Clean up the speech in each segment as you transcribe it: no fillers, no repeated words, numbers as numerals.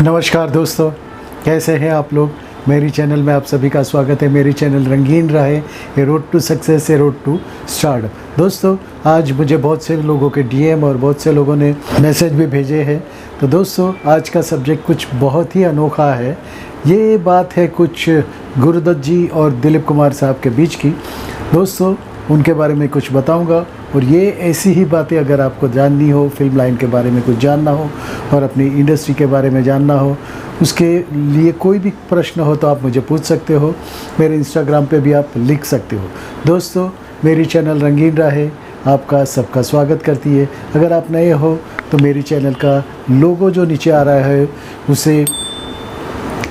नमस्कार दोस्तों, कैसे हैं आप लोग। मेरी चैनल में आप सभी का स्वागत है। मेरी चैनल रंगीन राहे, a road to success, a road to start. दोस्तों, आज मुझे बहुत से लोगों के डीएम और बहुत से लोगों ने मैसेज भी भेजे हैं। तो दोस्तों, आज का सब्जेक्ट कुछ बहुत ही अनोखा है। ये बात है कुछ गुरुदत्त जी और दिलीप कुमार साहब के बीच की। दोस्तों, उनके बारे में कुछ बताऊंगा और ये ऐसी ही बातें अगर आपको जाननी हो, फिल्म लाइन के बारे में कुछ जानना हो और अपनी इंडस्ट्री के बारे में जानना हो, उसके लिए कोई भी प्रश्न हो तो आप मुझे पूछ सकते हो। मेरे इंस्टाग्राम पे भी आप लिख सकते हो। दोस्तों, मेरी चैनल रंगीन राहे आपका सबका स्वागत करती है। अगर आप नए हो तो मेरी चैनल का लोगो जो नीचे आ रहा है उसे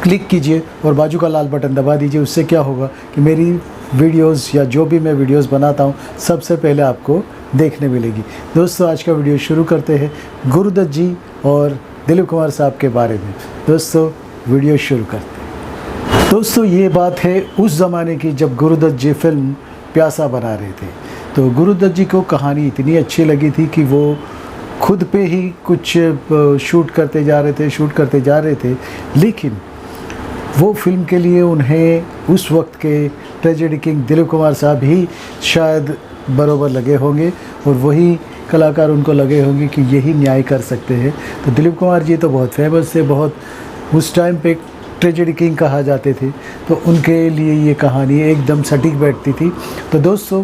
क्लिक कीजिए और बाजू का लाल बटन दबा दीजिए। उससे क्या होगा कि मेरी वीडियोस या जो भी मैं वीडियोस बनाता हूँ सबसे पहले आपको देखने मिलेगी। दोस्तों, आज का वीडियो शुरू करते हैं गुरुदत्त जी और दिलीप कुमार साहब के बारे में। दोस्तों, वीडियो शुरू करते हैं। दोस्तों, ये बात है उस ज़माने की जब गुरुदत्त जी फिल्म प्यासा बना रहे थे। तो गुरुदत्त जी को कहानी इतनी अच्छी लगी थी कि वो खुद पे ही कुछ शूट करते जा रहे थे, लेकिन वो फिल्म के लिए उन्हें उस वक्त के ट्रेजेडी किंग दिलीप कुमार साहब ही शायद बरोबर लगे होंगे और वही कलाकार उनको लगे होंगे कि यही न्याय कर सकते हैं। तो दिलीप कुमार जी तो बहुत फेमस थे, बहुत उस टाइम पे ट्रेजेडी किंग कहा जाते थे, तो उनके लिए ये कहानी एकदम सटीक बैठती थी। तो दोस्तों,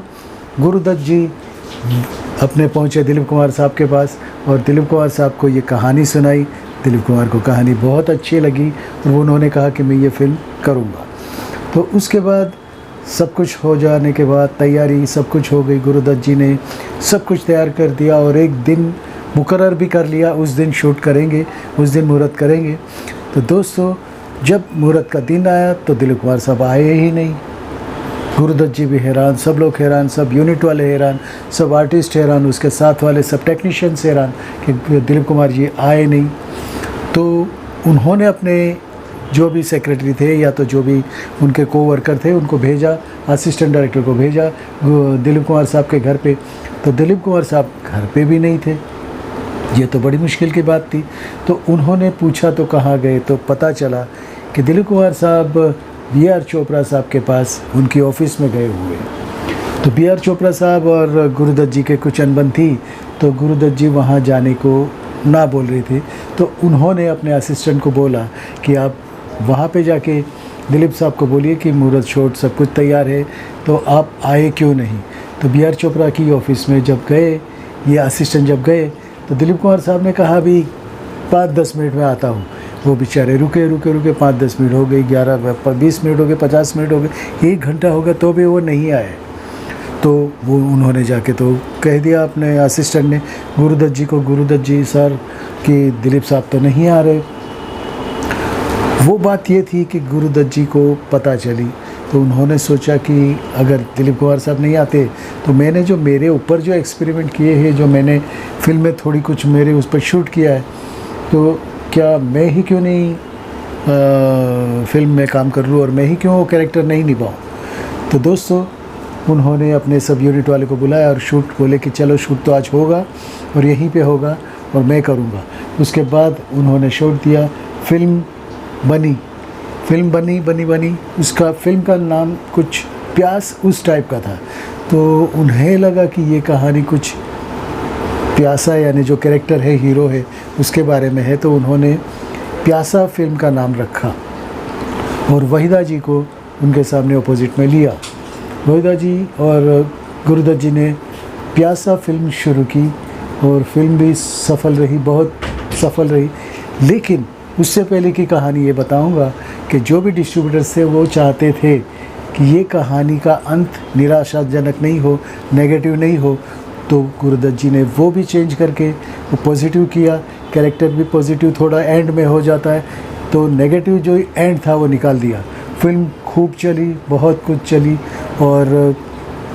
गुरुदत्त जी अपने पहुँचे दिलीप कुमार साहब के पास और दिलीप कुमार साहब को ये कहानी सुनाई। दिलीप कुमार को कहानी बहुत अच्छी लगी और उन्होंने कहा कि मैं ये फिल्म करूँगा। तो उसके बाद सब कुछ हो जाने के बाद तैयारी सब कुछ हो गई। गुरुदत्त जी ने सब कुछ तैयार कर दिया और एक दिन मुकर्रर भी कर लिया, उस दिन शूट करेंगे, उस दिन मुहूर्त करेंगे। तो दोस्तों, जब मुहूर्त का दिन आया तो दिलीप कुमार साहब आए ही नहीं। गुरुदत्त जी भी हैरान, सब लोग हैरान, सब यूनिट वाले हैरान, सब आर्टिस्ट हैरान, उसके साथ वाले सब टेक्नीशियंस हैरान कि दिलीप कुमार जी आए नहीं। तो उन्होंने अपने जो भी सेक्रेटरी थे या तो जो भी उनके कोवर्कर थे उनको भेजा, असिस्टेंट डायरेक्टर को भेजा दिलीप कुमार साहब के घर पे। तो दिलीप कुमार साहब घर पे भी नहीं थे। ये तो बड़ी मुश्किल की बात थी। तो उन्होंने पूछा तो कहाँ गए, तो पता चला कि दिलीप कुमार साहब बी.आर. चोपड़ा साहब के पास उनकी ऑफिस में गए हुए। तो बी.आर. चोपड़ा साहब और गुरुदत्त जी के कुछ अनबन थी, तो गुरुदत्त जी वहाँ जाने को ना बोल रहे थे। तो उन्होंने अपने असिस्टेंट को बोला कि आप वहाँ पे जाके दिलीप साहब को बोलिए कि मुहूर्त शॉट सब कुछ तैयार है, तो आप आए क्यों नहीं। तो बी.आर. चोपड़ा की ऑफिस में जब गए, ये असिस्टेंट जब गए, तो दिलीप कुमार साहब ने कहा भी 5-10 मिनट में आता हूँ। वो बेचारे रुके 5-10 मिनट हो गए, 11-20 मिनट हो गए, 50 मिनट हो गए, 1 घंटा हो गया, तो भी वो नहीं आए। तो वो उन्होंने जाके तो कह दिया अपने असिस्टेंट ने गुरुदत्त जी को, गुरुदत्त जी सर कि दिलीप साहब तो नहीं आ रहे। वो बात ये थी कि गुरुदत्त जी को पता चली, तो उन्होंने सोचा कि अगर दिलीप कुमार साहब नहीं आते तो मैंने जो मेरे ऊपर जो एक्सपेरिमेंट किए हैं, जो मैंने फिल्म में थोड़ी कुछ मेरे उस पर शूट किया है, तो क्या मैं ही क्यों नहीं फिल्म में काम कर लूँ और मैं ही क्यों वो कैरेक्टर नहीं निभाऊँ। तो दोस्तों, उन्होंने अपने सब यूनिट वाले को बुलाया और शूट बोले कि चलो शूट तो आज होगा और यहीं पे होगा और मैं करूँगा। उसके बाद उन्होंने शूट दिया, फिल्म बनी। उसका फिल्म का नाम कुछ प्यास उस टाइप का था। तो उन्हें लगा कि ये कहानी कुछ प्यासा यानी जो कैरेक्टर है, हीरो है, उसके बारे में है। तो उन्होंने प्यासा फिल्म का नाम रखा और वहीदा जी को उनके सामने अपोजिट में लिया। वहीदा जी और गुरुदत्त जी ने प्यासा फिल्म शुरू की और फिल्म भी सफल रही, बहुत सफल रही। लेकिन उससे पहले की कहानी ये बताऊंगा कि जो भी डिस्ट्रीब्यूटर्स थे वो चाहते थे कि ये कहानी का अंत निराशाजनक नहीं हो, नेगेटिव नहीं हो। तो गुरुदत्त जी ने वो भी चेंज करके वो पॉजिटिव किया। कैरेक्टर भी पॉजिटिव थोड़ा एंड में हो जाता है, तो नेगेटिव जो एंड था वो निकाल दिया। फिल्म खूब चली, बहुत कुछ चली और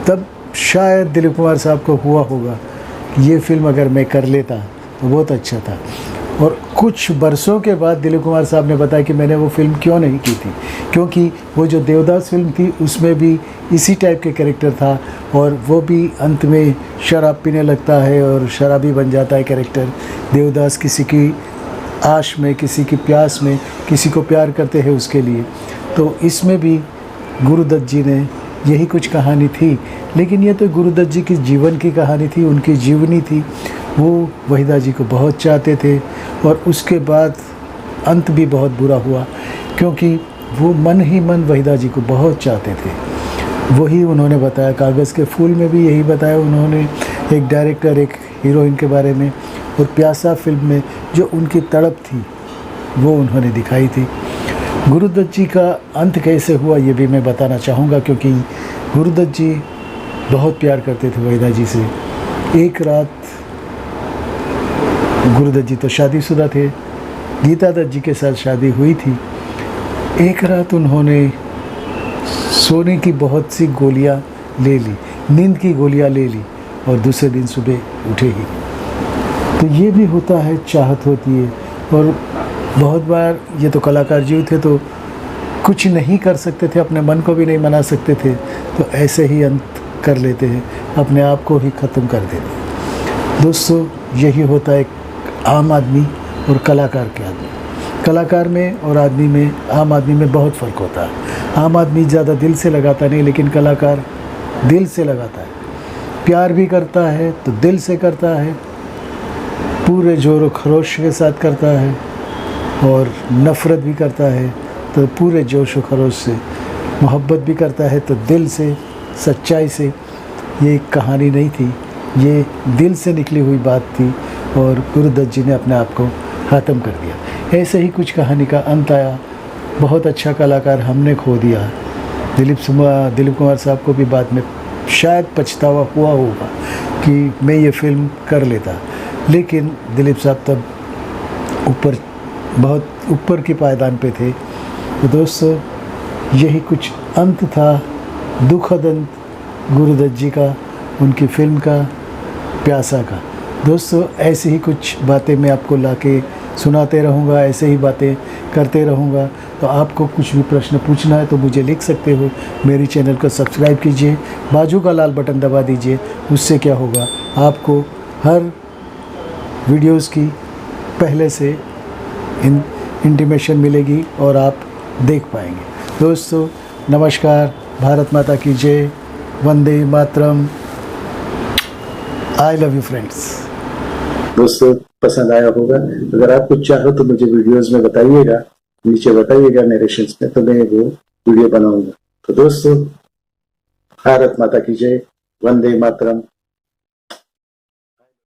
तब शायद दिलीप कुमार साहब को हुआ होगा कि ये फिल्म अगर मैं कर लेता तो बहुत अच्छा था। और कुछ बरसों के बाद दिलीप कुमार साहब ने बताया कि मैंने वो फिल्म क्यों नहीं की थी, क्योंकि वो जो देवदास फिल्म थी उसमें भी इसी टाइप के कैरेक्टर था और वो भी अंत में शराब पीने लगता है और शराबी बन जाता है कैरेक्टर। देवदास किसी की आश में, किसी की प्यास में, किसी को प्यार करते हैं उसके लिए। तो इसमें भी गुरुदत्त जी ने यही कुछ कहानी थी, लेकिन ये तो गुरुदत्त जी की जीवन की कहानी थी, उनकी जीवनी थी। वो वहीदा जी को बहुत चाहते थे और उसके बाद अंत भी बहुत बुरा हुआ, क्योंकि वो मन ही मन वहीदा जी को बहुत चाहते थे। वही उन्होंने बताया, कागज़ के फूल में भी यही बताया उन्होंने, एक डायरेक्टर, एक हीरोइन के बारे में, और प्यासा फिल्म में जो उनकी तड़प थी वो उन्होंने दिखाई थी। गुरुदत्त जी का अंत कैसे हुआ ये भी मैं बताना चाहूँगा, क्योंकि गुरुदत्त जी बहुत प्यार करते थे वहीदा जी से। एक रात गुरुदत्त जी तो शादीशुदा थे, गीता दत्त जी के साथ शादी हुई थी। एक रात उन्होंने सोने की बहुत सी गोलियां ले ली, नींद की गोलियां ले ली, और दूसरे दिन सुबह उठे ही। तो ये भी होता है, चाहत होती है। और बहुत बार ये तो कलाकार जीव थे तो कुछ नहीं कर सकते थे, अपने मन को भी नहीं मना सकते थे, तो ऐसे ही अंत कर लेते हैं, अपने आप को ही ख़त्म कर देते हैं। दोस्तों, यही होता है आम आदमी और कलाकार के आदमी। कलाकार में और आदमी में, आम आदमी में बहुत फ़र्क होता है। आम आदमी ज़्यादा दिल से लगाता नहीं, लेकिन कलाकार दिल से लगाता है। प्यार भी करता है तो दिल से करता है, पूरे जोर खरोश के साथ करता है, और नफ़रत भी करता है तो पूरे जोश व खरोश से। मोहब्बत भी करता है तो दिल से, सच्चाई से। ये एक कहानी नहीं थी, ये दिल से निकली हुई बात थी, और गुरुदत्त जी ने अपने आप को ख़त्म कर दिया। ऐसे ही कुछ कहानी का अंत आया। बहुत अच्छा कलाकार हमने खो दिया। दिलीप कुमार साहब को भी बाद में शायद पछतावा हुआ होगा कि मैं ये फ़िल्म कर लेता, लेकिन दिलीप साहब तब बहुत ऊपर के पायदान पे थे। तो दोस्तों, यही कुछ अंत था, दुखद अंत गुरुदत्त जी का, उनकी फ़िल्म का, प्यासा का। दोस्तों, ऐसी ही कुछ बातें मैं आपको लाके सुनाते रहूँगा, ऐसे ही बातें करते रहूँगा। तो आपको कुछ भी प्रश्न पूछना है तो मुझे लिख सकते हो। मेरी चैनल को सब्सक्राइब कीजिए, बाजू का लाल बटन दबा दीजिए। उससे क्या होगा, आपको हर वीडियोस की पहले से इंटीमेशन मिलेगी और आप देख पाएंगे। दोस्तों, नमस्कार, भारत माता की जय, Vande Mataram, I love you friends. दोस्तों, पसंद आया होगा। अगर आप कुछ चाहो तो मुझे वीडियोस में बताइएगा, नीचे बताइएगा नरेशंस में, तो मैं वो वीडियो बनाऊंगा। तो दोस्तों, भारत माता की जय, वंदे मातरम।